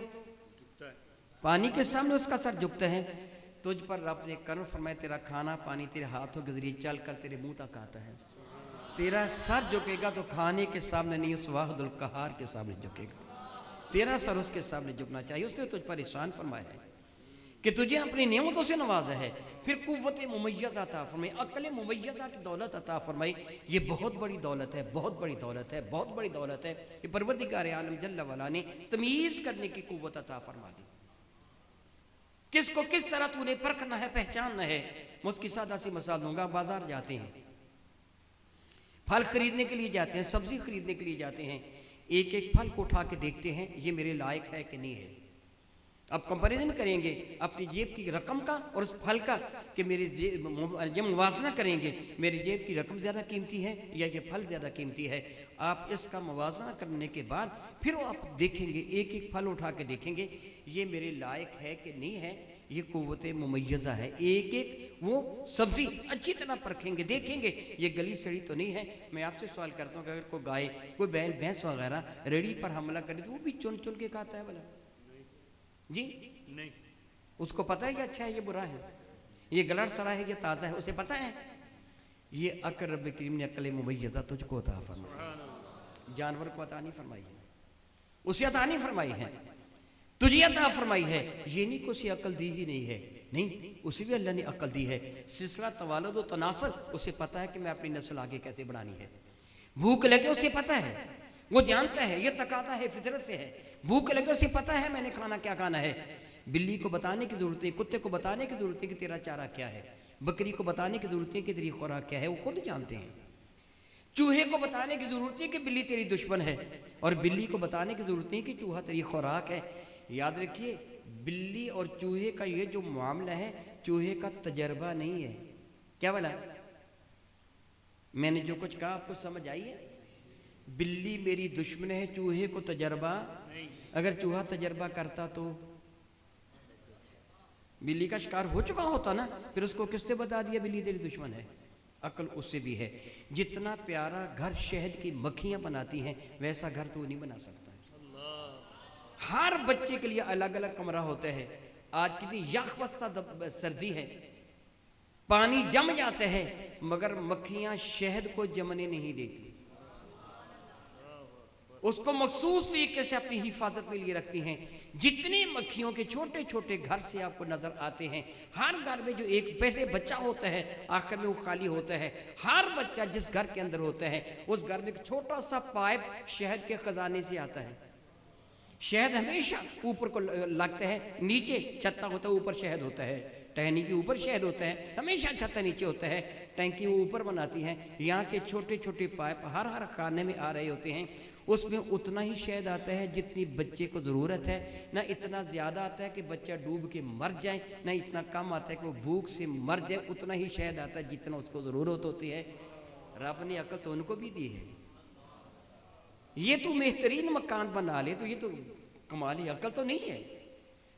پانی کے سامنے اس کا سر جھکتا ہے۔ تجھ پر رب نے کرم فرمایا، تیرا کھانا پانی تیرے ہاتھوں کے ذریعے چل کر تیرے منہ تک آتا ہے، تیرا سر جھکے گا تو کھانے کے سامنے نہیں، اس واحد القہار کے سامنے جھکے گا۔ تیرا سر اس کے سامنے جھکنا چاہیے، اس نے تجھ پر احسان فرمایا ہے۔ کہ تجھے اپنی نعمتوں سے نوازا ہے، پھر قوت ممیز عطا فرمائی، عقل ممیزہ کی دولت عطا فرمائی. یہ بہت بڑی دولت ہے، بہت بڑی دولت ہے، بہت بڑی دولت ہے. یہ پروردگار عالم جل وعلا نے تمیز کرنے کی قوت عطا فرما دی. کس کو کس طرح تو نے پرکھنا ہے، پہچاننا ہے. میں اس کی سادہ سی مثال دوں گا. بازار جاتے ہیں، پھل خریدنے کے لیے جاتے ہیں، سبزی خریدنے کے لیے جاتے ہیں. ایک ایک پھل کو اٹھا کے دیکھتے ہیں یہ میرے لائق ہے کہ نہیں ہے. اب کمپیریزن کریں گے اپنی جیب کی رقم کا اور اس پھل کا، کہ میری یہ موازنہ کریں گے میری جیب کی رقم زیادہ قیمتی ہے یا یہ پھل زیادہ قیمتی ہے. آپ اس کا موازنہ کرنے کے بعد پھر آپ دیکھیں گے، ایک ایک پھل اٹھا کے دیکھیں گے یہ میرے لائق ہے کہ نہیں ہے. یہ قوت ممیزہ ہے. ایک ایک وہ سبزی اچھی طرح پرکھیں گے، دیکھیں گے یہ گلی سڑی تو نہیں ہے. میں آپ سے سوال کرتا ہوں کہ اگر کوئی گائے، کوئی بیل بھینس وغیرہ ریڑھی پر حملہ کرے تو وہ بھی چن چن کے کھاتا ہے بھلا؟ جی نہیں. اس کو پتہ ہے کہ اچھا ہے یہ برا ہے، یہ گلڑ سڑا ہے یہ تازہ ہے، اسے پتہ ہے. یہ عقل رب کریم نے عقل ممیزہ تجھ کو عطا فرمائی، جانور کو عطا نہیں فرمائی ہے، اسے عطا نہیں فرمائی ہے، تجھے عطا فرمائی ہے. یہ نہیں کہ اسے عقل دی ہی نہیں ہے، نہیں، اسے بھی اللہ نے عقل دی ہے. سلسلہ توالد و تناسل، اسے پتہ ہے کہ میں اپنی نسل آگے کیسے بڑھانی ہے. بھوک لگے اسے پتہ ہے، وہ جانتا ہے، یہ تقاضا ہے، فطرت سے ہے. بھوک لگے اسے پتہ ہے میں نے کھانا کیا کھانا ہے. بلی کو بتانے کی ضرورت ہے، کتے کو بتانے کی ضرورت ہے کہ تیرا چارہ کیا ہے. بکری کو بتانے کی ضرورت ہے کہ تیری خوراک کیا ہے، وہ خود جانتے ہیں. چوہے کو بتانے کی ضرورت ہے کہ بلی تیری دشمن ہے، اور بلی کو بتانے کی ضرورت ہے کہ چوہا تیری خوراک ہے. یاد رکھیے بلی اور چوہے کا یہ جو معاملہ ہے، چوہے کا تجربہ نہیں ہے. کیا بولا میں نے؟ جو کچھ کہا آپ کو سمجھ آئی ہے؟ بلی میری دشمن ہے، چوہے کو تجربہ. اگر چوہا تجربہ کرتا تو بلی کا شکار ہو چکا ہوتا نا، پھر اس کو کس سے بتا دیا بلی تیری دشمن ہے؟ عقل اس سے بھی ہے. جتنا پیارا گھر شہد کی مکھیاں بناتی ہیں ویسا گھر تو نہیں بنا سکتا. ہر بچے کے لیے الگ الگ کمرہ ہوتا ہے. آج کتنی یخ بستہ سردی ہے، پانی جم جاتے ہیں مگر مکھیاں شہد کو جمنے نہیں دیتی، اس کو مخصوص طریقے سے اپنی حفاظت میں لیے رکھتی ہیں. جتنی مکھیوں کے چھوٹے چھوٹے گھر سے آپ کو نظر آتے ہیں، ہر گھر میں جو ایک پہلے بچہ ہوتا ہے آخر میں وہ خالی ہوتا ہے. ہر بچہ جس گھر کے اندر ہوتا ہے اس گھر میں ایک چھوٹا سا پائپ شہد کے خزانے سے آتا ہے. شہد ہمیشہ اوپر کو لگتا ہے، نیچے چھتا ہوتا ہے، اوپر شہد ہوتا ہے. ٹہنی کے اوپر شہد ہوتا ہے، ہمیشہ چھتا نیچے ہوتا ہے. ٹینکی وہ اوپر بناتی ہیں، یہاں سے چھوٹے چھوٹے پائپ ہر خانے میں آ رہے ہوتے ہیں. اس میں اتنا ہی شہد آتا ہے جتنی بچے کو ضرورت ہے. نہ اتنا زیادہ آتا ہے کہ بچہ ڈوب کے مر جائے، نہ اتنا کم آتا ہے کہ وہ بھوک سے مر جائے. اتنا ہی شہد آتا ہے جتنا اس کو ضرورت ہوتی ہے. رب نے عقل تو ان کو بھی دی ہے. یہ تو بہترین مکان بنا لے تو یہ تو کمالی عقل تو نہیں ہے.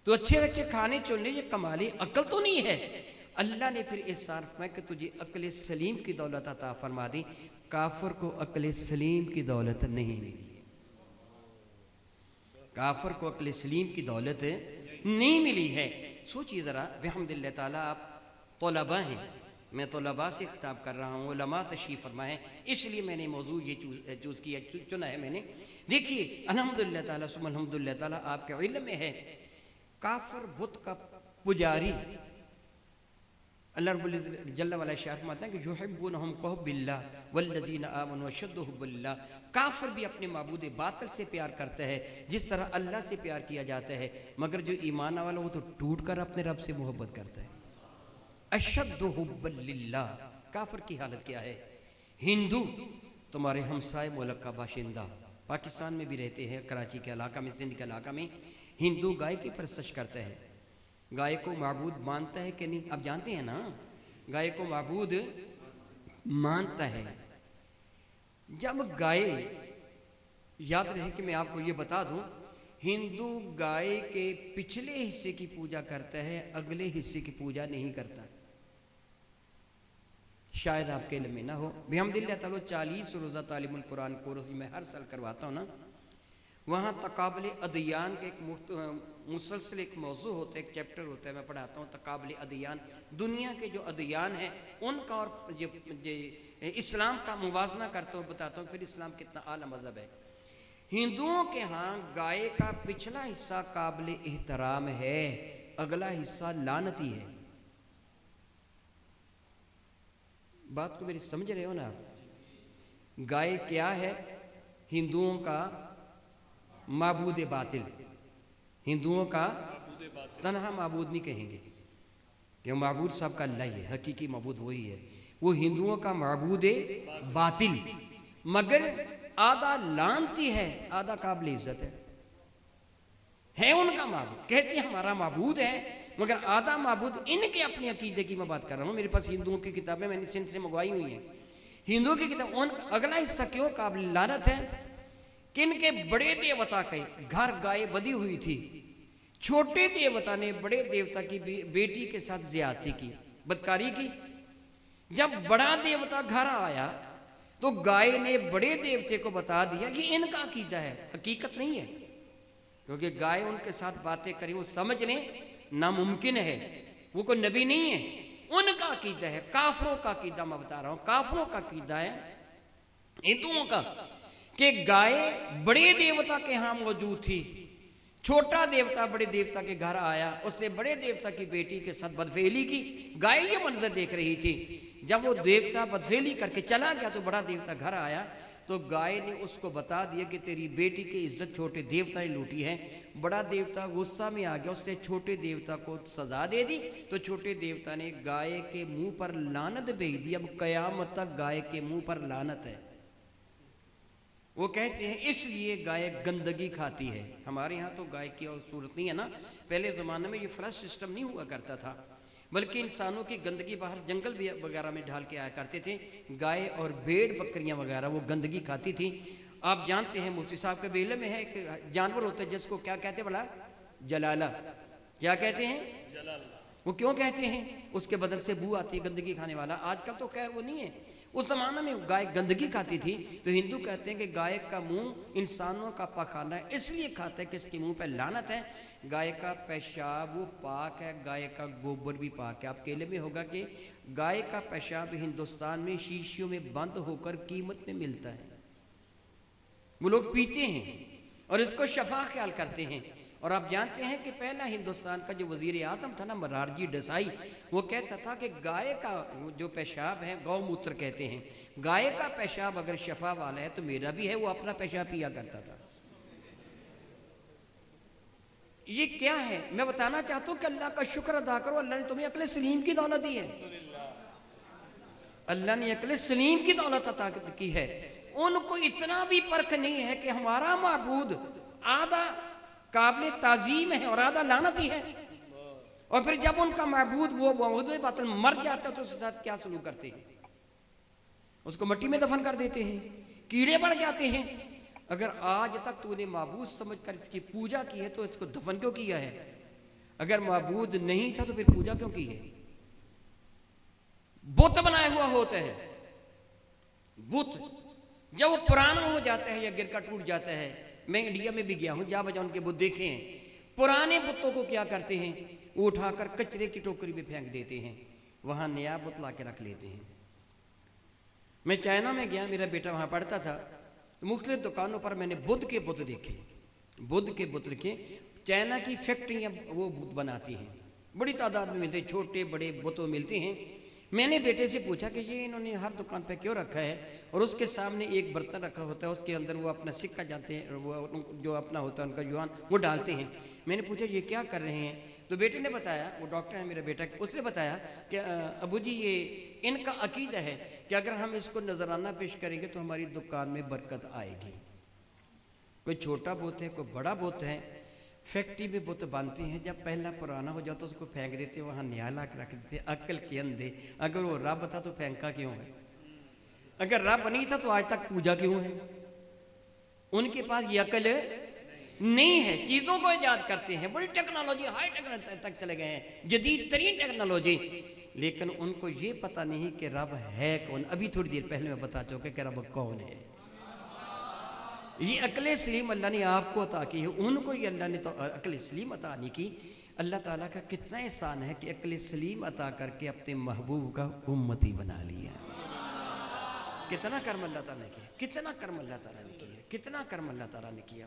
تو اچھے اچھے کھانے چننے یہ کمالی عقل تو نہیں ہے. اللہ نے پھر احسان فرمایا کہ تجھے عقل سلیم کی دولت عطا فرما دی. کافر کو عقل سلیم کی دولت نہیں ملی ہے. کافر کو عقل سلیم کی دولت نہیں ملی ہے. سوچیے ذرا، بحمداللہ تعالیٰ آپ طلباء ہیں، میں طلباء سے خطاب کر رہا ہوں، علماء تشریف فرما ہے، اس لیے میں نے موضوع یہ چوز کیا، چنا ہے میں نے. دیکھیے الحمدللہ تعالیٰ ثم الحمدللہ تعالیٰ آپ کے علم میں ہے، کافر بت کا پجاری اللہ رب العزت جل وعلا شاہ فرماتا ہے کہ یحبونہم کحب اللہ والذین آمنوا اشد حب اللہ. کافر بھی اپنے معبود باطل سے پیار کرتا ہے جس طرح اللہ سے پیار کیا جاتا ہے، مگر جو ایمان والا وہ تو ٹوٹ کر اپنے رب سے محبت کرتا ہے. اشد حب للہ. کافر کی حالت کیا ہے؟ ہندو تمہارے ہمسائے ملک کا باشندہ، پاکستان میں بھی رہتے ہیں، کراچی کے علاقہ میں، سندھ کے علاقہ میں، ہندو گائے کی پرستش کرتا ہے. گائے کو معبود مانتا ہے کہ نہیں؟ اب جانتے ہیں نا، گائے کو معبود مانتا ہے. جب گائے، یاد رہے کہ میں آپ کو یہ بتا دوں، ہندو گائے کے پچھلے حصے کی پوجا کرتا ہے، اگلے حصے کی پوجا نہیں کرتا. شاید آپ کے علم میں نہ ہو. بحمداللہ تعالیٰ 40 روزہ تعلیم القرآن کورس میں ہر سال کرواتا ہوں نا، وہاں تقابل ادیان کے ایک مسلسل ایک موضوع ہوتا ہے، ایک چیپٹر ہوتا ہے، میں پڑھاتا ہوں تقابل ادیان. دنیا کے جو ادیان ہیں ان کا اور اسلام کا موازنہ کرتا ہوں، بتاتا ہوں پھر اسلام کتنا اعلیٰ مذہب ہے. ہندوؤں کے ہاں گائے کا پچھلا حصہ قابل احترام ہے، اگلا حصہ لعنتی ہے. بات کو میری سمجھ رہے ہو نا آپ؟ گائے کیا ہے؟ ہندوؤں کا معبود باطل. ہندوؤں کا تنہا معبود نہیں کہیں گے کہ معبود صاحب کا اللہ ہی ہے، حقیقی معبود وہی ہے. وہ ہندوؤں کا معبود باطل، مگر آدھا لعنتی ہے، آدھا قابل عزت ہے ان کا معبود. کہتے ہیں ہمارا معبود ہے، مگر آدھا معبود ان کے اپنے عقیدے کی میں بات کر رہا ہوں. میرے پاس ہندوؤں کی کتابیں میں نے سندھ سے منگوائی ہوئی ہیں. ہندوؤں کی کتاب ان اگلا حصہ کیوں قابل لعنت ہے کہ ان کے بڑے دیوتا کے گھر گائے بدی ہوئی تھی. چھوٹے دیوتا نے بڑے دیوتا کی بیٹی کے ساتھ زیادتی کی، بدکاری کی. جب بڑا دیوتا گھر آیا تو گائے نے بڑے دیوتے کو بتا دیا یہ ان کا عقیدہ ہے، حقیقت نہیں ہے. کیونکہ گائے ان کے ساتھ باتیں کریں وہ سمجھ لیں ناممکن ہے، وہ کوئی نبی نہیں ہے. ان کا عقیدہ ہے، کافروں کا عقیدہ میں بتا رہا ہوں. کافروں کا عقیدہ ہے ہندوؤں کا کہ گائے بڑے دیوتا کے ہاں موجود تھی. چھوٹا دیوتا بڑے دیوتا کے گھر آیا، اس نے بڑے دیوتا کی بیٹی کے ساتھ بدفعلی کی. گائے یہ منظر دیکھ رہی تھی. جب وہ دیوتا بدفعلی کر کے چلا گیا تو بڑا دیوتا گھر آیا تو گائے نے اس کو بتا دیا کہ تیری بیٹی کی عزت چھوٹے دیوتا نے لوٹی ہے. بڑا دیوتا غصہ میں آ گیا، اس نے چھوٹے دیوتا کو سزا دے دی. تو چھوٹے دیوتا نے گائے کے منہ پر لعنت بھیج دی. اب قیامت تک گائے کے منہ پر لعنت ہے. وہ کہتے ہیں اس لیے گائے گندگی کھاتی ہے. ہمارے ہاں تو گائے کی اور صورت نہیں ہے نا. پہلے زمانے میں یہ فلش سسٹم نہیں ہوا کرتا تھا، بلکہ انسانوں کی گندگی باہر جنگل بھی وغیرہ میں ڈھال کے آیا کرتے تھے. گائے اور بھیڑ بکریاں وغیرہ وہ گندگی کھاتی تھی. آپ جانتے ہیں مفتی صاحب کے بیلے میں ہے ایک جانور ہوتا ہے جس کو کیا کہتے ہیں بھلا؟ جلالہ. کیا کہتے ہیں؟ وہ کیوں کہتے ہیں؟ اس کے بدن سے بو آتی ہے، گندگی کھانے والا. آج کل تو خیر وہ نہیں ہے. اس زمانہ میں گائے گندگی کھاتی تھی تو ہندو کہتے ہیں کہ گائے کا منہ انسانوں کا پاخانہ ہے، اس لیے کھاتے ہیں کہ اس کے منہ پہ لعنت ہے. گائے کا پیشاب وہ پاک ہے، گائے کا گوبر بھی پاک ہے. آپ کے علم میں ہوگا کہ گائے کا پیشاب ہندوستان میں شیشیوں میں بند ہو کر قیمت میں ملتا ہے. وہ لوگ پیتے ہیں اور اس کو شفا خیال کرتے ہیں. اور آپ جانتے ہیں کہ پہلا ہندوستان کا جو وزیر اعظم تھا نا مرارجی دیسائی، وہ کہتا تھا کہ گائے کا جو پیشاب ہے گو موتر کہتے ہیں، گائے کا پیشاب اگر شفا والا ہے تو میرا بھی ہے. وہ اپنا پیشاب پیا کرتا تھا. یہ کیا ہے؟ میں بتانا چاہتا ہوں کہ اللہ کا شکر ادا کرو، اللہ نے تمہیں عقل سلیم کی دولت دی ہے. اللہ نے عقل سلیم کی دولت عطا کی ہے. ان کو اتنا بھی پرکھ نہیں ہے کہ ہمارا معبود آدھا قابل تعظیم ہے اور آدھا لعنتی ہے. اور پھر جب ان کا معبود وہ معبود باطل مر جاتا تو اس کے ساتھ کیا سلوک کرتے ہیں؟ اس کو مٹی میں دفن کر دیتے ہیں، کیڑے بڑھ جاتے ہیں. اگر آج تک تو نے معبود سمجھ کر اس کی پوجا کی ہے تو اس کو دفن کیوں کیا ہے؟ اگر معبود نہیں تھا تو پھر پوجا کیوں کی ہے؟ بت بنایا ہوا ہوتا ہے. بت جب وہ پرانا ہو جاتا ہے یا گر کر ٹوٹ جاتا ہے، میں انڈیا میں بھی گیا ہوں، جا بجا ان کے بت دیکھے ہیں. پرانے بتوں کو کیا کرتے ہیں؟ وہ اٹھا کر کچرے کی ٹوکری میں پھینک دیتے ہیں، وہاں نیا بت لا کے رکھ لیتے ہیں. میں چائنا میں گیا، میرا بیٹا وہاں پڑھتا تھا. مختلف دکانوں پر میں نے بدھ کے بت دیکھے. بدھ کے بت لکھے. چائنا کی فیکٹریاں وہ بت بناتی ہیں، بڑی تعداد میں ملتے ہیں، چھوٹے بڑے بتوں ملتے ہیں. میں نے بیٹے سے پوچھا کہ یہ انہوں نے ہر دکان پہ کیوں رکھا ہے؟ اور اس کے سامنے ایک برتن رکھا ہوتا ہے، اس کے اندر وہ اپنا سکہ جانتے ہیں، وہ جو اپنا ہوتا ہے ان کا یوان وہ ڈالتے ہیں. میں نے پوچھا یہ کیا کر رہے ہیں؟ تو بیٹے نے بتایا، وہ ڈاکٹر ہے میرا بیٹا، اس نے بتایا کہ ابو جی یہ ان کا عقیدہ ہے کہ اگر ہم اس کو نذرانہ پیش کریں گے تو ہماری دکان میں برکت آئے گی. کوئی چھوٹا بت ہے، کوئی بڑا بت ہے. فیکٹری میں بت بنتی ہیں، جب پہلا پرانا ہو جاتا اس کو پھینک دیتے، وہاں نیا لا کے رکھ دیتے. عقل کے اندھے. اگر وہ رب تھا تو پھینکا کیوں ہے؟ اگر رب نہیں تھا تو آج تک پوجا کیوں ہے؟ ان کے پاس یہ عقل نہیں ہے. چیزوں کو ایجاد کرتے ہیں، بڑی ٹیکنالوجی، ہائی ٹیکنالوجی تک چلے گئے ہیں، جدید ترین ٹیکنالوجی، لیکن ان کو یہ پتہ نہیں کہ رب ہے کون. ابھی تھوڑی دیر پہلے میں بتا چکا کہ رب کون ہے. یہ عقل سلیم اللہ نے آپ کو عطا کی ہے، ان کو یہ اللہ نے تو عقل سلیم عطا نہیں کی. اللہ تعالیٰ کا کتنا احسان ہے کہ عقل سلیم عطا کر کے اپنے محبوب کا امتی بنا لیا. کتنا کرم اللہ تعالیٰ نے کیا، کتنا کرم اللہ تعالیٰ نے کیا، کتنا کرم اللہ تعالیٰ نے کیا.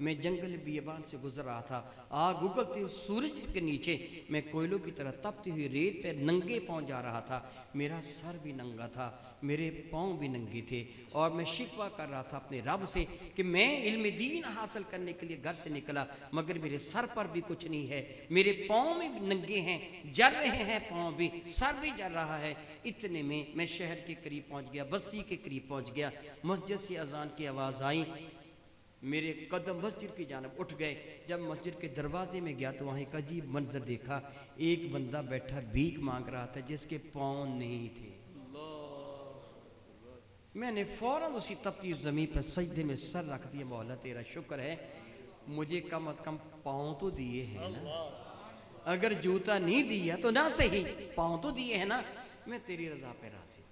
میں جنگل بیابان سے گزر رہا تھا، آگ اگلتے ہوئے سورج کے نیچے میں کوئلوں کی طرح تپتی ہوئی ریت پہ ننگے پاؤں جا رہا تھا، میرا سر بھی ننگا تھا، میرے پاؤں بھی ننگے تھے، اور میں شکوہ کر رہا تھا اپنے رب سے کہ میں علم دین حاصل کرنے کے لیے گھر سے نکلا مگر میرے سر پر بھی کچھ نہیں ہے، میرے پاؤں بھی ننگے ہیں، جل رہے ہیں پاؤں بھی، سر بھی جل رہا ہے۔ اتنے میں شہر کے قریب پہنچ گیا، بستی کے قریب پہنچ گیا، مسجد سے اذان کی آواز آئی، میرے قدم مسجد کی جانب اٹھ گئے۔ جب مسجد کے دروازے میں گیا تو وہاں ایک عجیب منظر دیکھا، ایک بندہ بیٹھا بھیک مانگ رہا تھا جس کے پاؤں نہیں تھے۔ میں نے فوراً اسی تپتی زمین پر سجدے میں سر رکھ دیا، مولا تیرا شکر ہے مجھے کم از کم پاؤں تو دیے ہیں نا، اگر جوتا نہیں دیا تو نہ صحیح پاؤں تو دیے ہیں نا، میں تیری رضا پہ راضی۔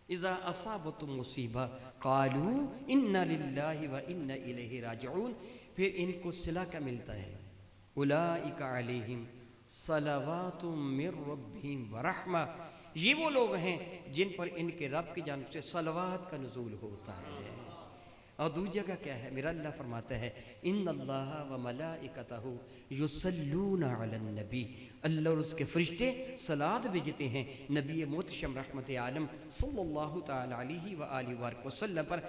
اذا اصابتم مصیبہ قالوا انا للہ و انا الیہ راجعون، پھر ان کو صلہ کیا ملتا ہے؟ اولئک علیہم صلوات من ربہم ورحمہ، یہ وہ لوگ ہیں جن پر ان کے رب کی جانب سے صلوات کا نزول ہوتا ہے۔ اور دوسری جگہ کیا ہے؟ میرا اللہ فرماتا ہے ان اللہ و ملائکتہ یصلون علی النبی، اللہ اور اس کے فرشتے صلاۃ بھیجتے ہیں نبی محتشم رحمت عالم صلی اللہ تعالی علیہ وآلہ وسلم پر۔